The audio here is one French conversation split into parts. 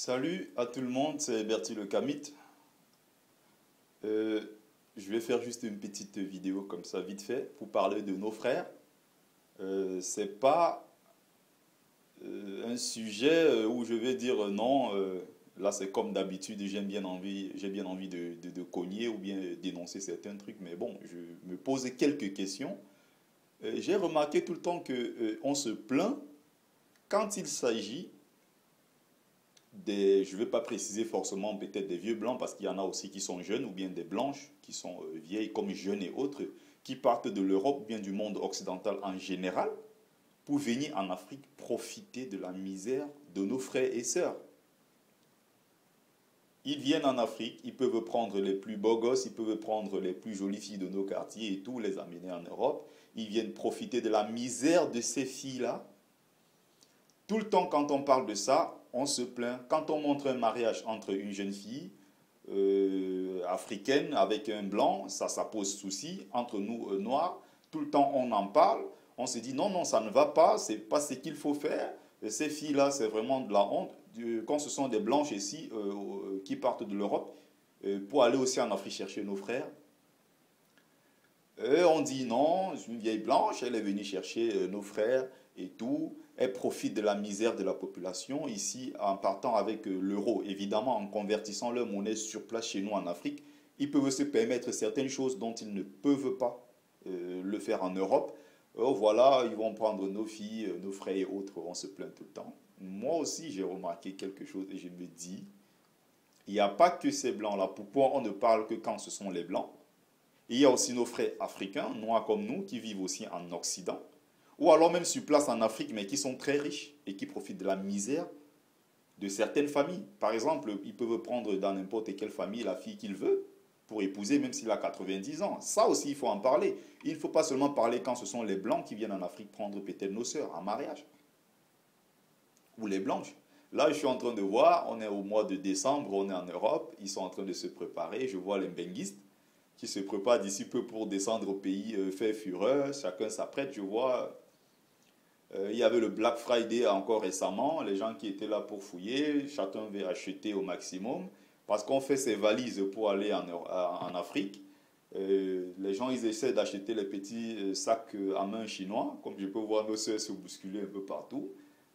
Salut à tout le monde, c'est Bertie le Kamite. Je vais faire juste une petite vidéo comme ça, vite fait, pour parler de nos frères. C'est pas un sujet où je vais dire non, là c'est comme d'habitude, j'ai bien envie de cogner ou bien dénoncer certains trucs, mais bon, je me pose quelques questions. J'ai remarqué tout le temps que on se plaint quand il s'agit je ne vais pas préciser forcément peut-être des vieux blancs parce qu'il y en a aussi qui sont jeunes ou bien des blanches qui sont vieilles comme jeunes et autres qui partent de l'Europe ou bien du monde occidental en général pour venir en Afrique profiter de la misère de nos frères et sœurs. Ils viennent en Afrique, ils peuvent prendre les plus beaux gosses, ils peuvent prendre les plus jolies filles de nos quartiers et tout, les amener en Europe. Ils viennent profiter de la misère de ces filles-là. Tout le temps, quand on parle de ça, on se plaint. Quand on montre un mariage entre une jeune fille africaine avec un blanc, ça pose souci. Entre nous, noirs, tout le temps, on en parle. On se dit non, non, ça ne va pas, c'est pas ce qu'il faut faire. Et ces filles-là, c'est vraiment de la honte. Quand ce sont des blanches ici qui partent de l'Europe pour aller aussi en Afrique chercher nos frères, on dit non, une vieille blanche, elle est venue chercher nos frères et tout. Elle profite de la misère de la population ici en partant avec l'euro. Évidemment, en convertissant leur monnaie sur place chez nous en Afrique, ils peuvent se permettre certaines choses dont ils ne peuvent pas le faire en Europe. Voilà, ils vont prendre nos filles, nos frères et autres, on se plaint tout le temps. Moi aussi, j'ai remarqué quelque chose et je me dis, il n'y a pas que ces blancs-là. Pourquoi on ne parle que quand ce sont les blancs? Il y a aussi nos frères africains, noirs comme nous, qui vivent aussi en Occident, ou alors même sur place en Afrique, mais qui sont très riches et qui profitent de la misère de certaines familles. Par exemple, ils peuvent prendre dans n'importe quelle famille la fille qu'ils veulent pour épouser, même s'il a 90 ans. Ça aussi, il faut en parler. Il ne faut pas seulement parler quand ce sont les blancs qui viennent en Afrique prendre peut-être nos sœurs en mariage, ou les blanches. Là, je suis en train de voir, on est au mois de décembre, on est en Europe, ils sont en train de se préparer. Je vois les benguistes qui se préparent d'ici peu pour descendre au pays faire fureur. Chacun s'apprête. Je vois, il y avait le Black Friday encore récemment. Les gens qui étaient là pour fouiller, chacun veut acheter au maximum. Parce qu'on fait ses valises pour aller en Afrique. Les gens, ils essaient d'acheter les petits sacs à main chinois. Comme je peux voir nos soeurs se bousculer un peu partout.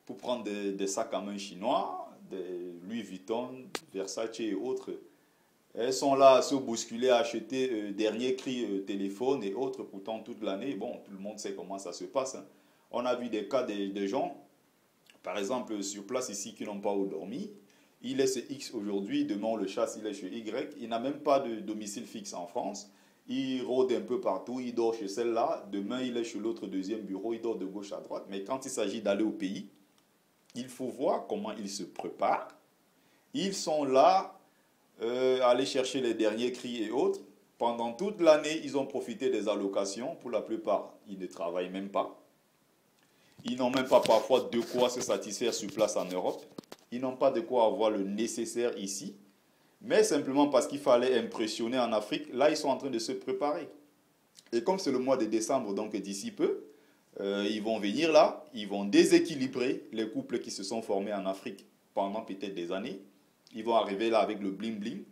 Pour prendre des sacs à main chinois, des Louis Vuitton, Versace et autres. Elles sont là à se bousculer, à acheter dernier cri téléphone et autres. Pourtant, toute l'année, bon, tout le monde sait comment ça se passe. Hein. On a vu des cas de gens, par exemple, sur place ici, qui n'ont pas dormi. Il est chez X aujourd'hui, demain on le chasse, il est chez Y. Il n'a même pas de domicile fixe en France. Il rôde un peu partout, il dort chez celle-là. Demain, il est chez l'autre deuxième bureau, il dort de gauche à droite. Mais quand il s'agit d'aller au pays, il faut voir comment ils se préparent. Ils sont là aller chercher les derniers cris et autres. Pendant toute l'année, ils ont profité des allocations. Pour la plupart, ils ne travaillent même pas. Ils n'ont même pas parfois de quoi se satisfaire sur place en Europe. Ils n'ont pas de quoi avoir le nécessaire ici. Mais simplement parce qu'il fallait impressionner en Afrique, là, ils sont en train de se préparer. Et comme c'est le mois de décembre, donc d'ici peu, ils vont venir là, ils vont déséquilibrer les couples qui se sont formés en Afrique pendant peut-être des années. Ils vont arriver là avec le bling-bling,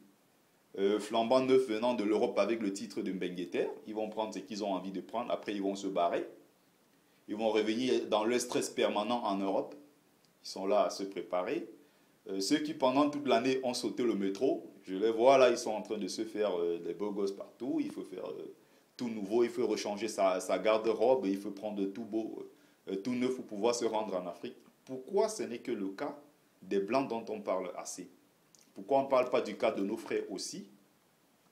flambant neuf venant de l'Europe avec le titre de Mbengueter. Ils vont prendre ce qu'ils ont envie de prendre, après ils vont se barrer. Ils vont revenir dans le stress permanent en Europe. Ils sont là à se préparer. Ceux qui pendant toute l'année ont sauté le métro, je les vois là, ils sont en train de se faire des beaux gosses partout. Il faut faire tout nouveau, il faut rechanger sa garde-robe, il faut prendre tout beau, tout neuf pour pouvoir se rendre en Afrique. Pourquoi ce n'est que le cas des Blancs dont on parle assez? Pourquoi on ne parle pas du cas de nos frères aussi,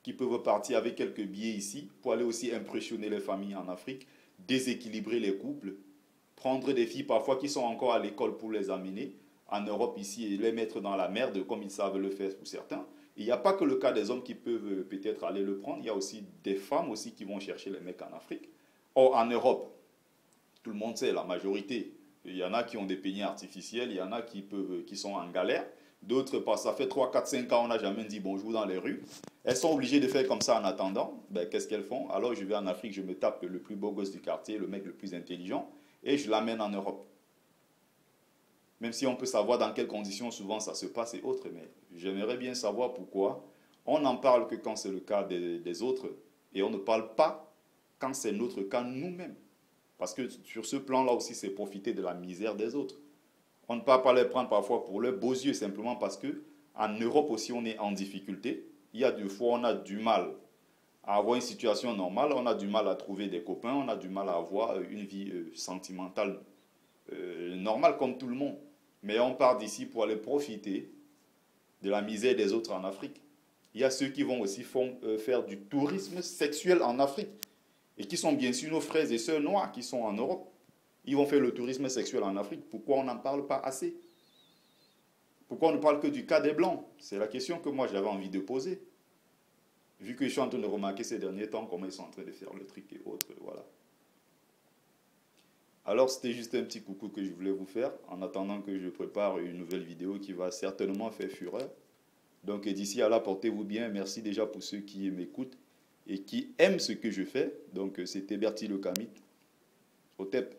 qui peuvent partir avec quelques billets ici pour aller aussi impressionner les familles en Afrique, déséquilibrer les couples, prendre des filles parfois qui sont encore à l'école pour les amener en Europe ici et les mettre dans la merde comme ils savent le faire pour certains. Il n'y a pas que le cas des hommes qui peuvent peut-être aller le prendre, il y a aussi des femmes aussi qui vont chercher les mecs en Afrique. Or, en Europe, tout le monde sait, la majorité, il y en a qui ont des peignets artificiels, il y en a qui sont en galère. D'autres, ça fait 3, 4, 5 ans, on n'a jamais dit bonjour dans les rues. Elles sont obligées de faire comme ça en attendant. Ben, qu'est-ce qu'elles font? Alors je vais en Afrique, je me tape le plus beau gosse du quartier, le mec le plus intelligent, et je l'amène en Europe. Même si on peut savoir dans quelles conditions souvent ça se passe et autres, mais j'aimerais bien savoir pourquoi on n'en parle que quand c'est le cas des autres et on ne parle pas quand c'est notre cas nous-mêmes. Parce que sur ce plan-là aussi, c'est profiter de la misère des autres. On ne peut pas les prendre parfois pour leurs beaux yeux simplement parce que en Europe aussi on est en difficulté. Il y a des fois on a du mal à avoir une situation normale, on a du mal à trouver des copains, on a du mal à avoir une vie sentimentale normale comme tout le monde. Mais on part d'ici pour aller profiter de la misère des autres en Afrique. Il y a ceux qui vont aussi faire du tourisme sexuel en Afrique et qui sont bien sûr nos frères et sœurs noirs qui sont en Europe. Ils vont faire le tourisme sexuel en Afrique. Pourquoi on n'en parle pas assez? Pourquoi on ne parle que du cas des Blancs? C'est la question que moi j'avais envie de poser. Vu que je suis en train de remarquer ces derniers temps comment ils sont en train de faire le truc et autres, voilà. Alors c'était juste un petit coucou que je voulais vous faire en attendant que je prépare une nouvelle vidéo qui va certainement faire fureur. Donc d'ici à là, portez-vous bien. Merci déjà pour ceux qui m'écoutent et qui aiment ce que je fais. Donc c'était Bertie le Kamit. Au TEP.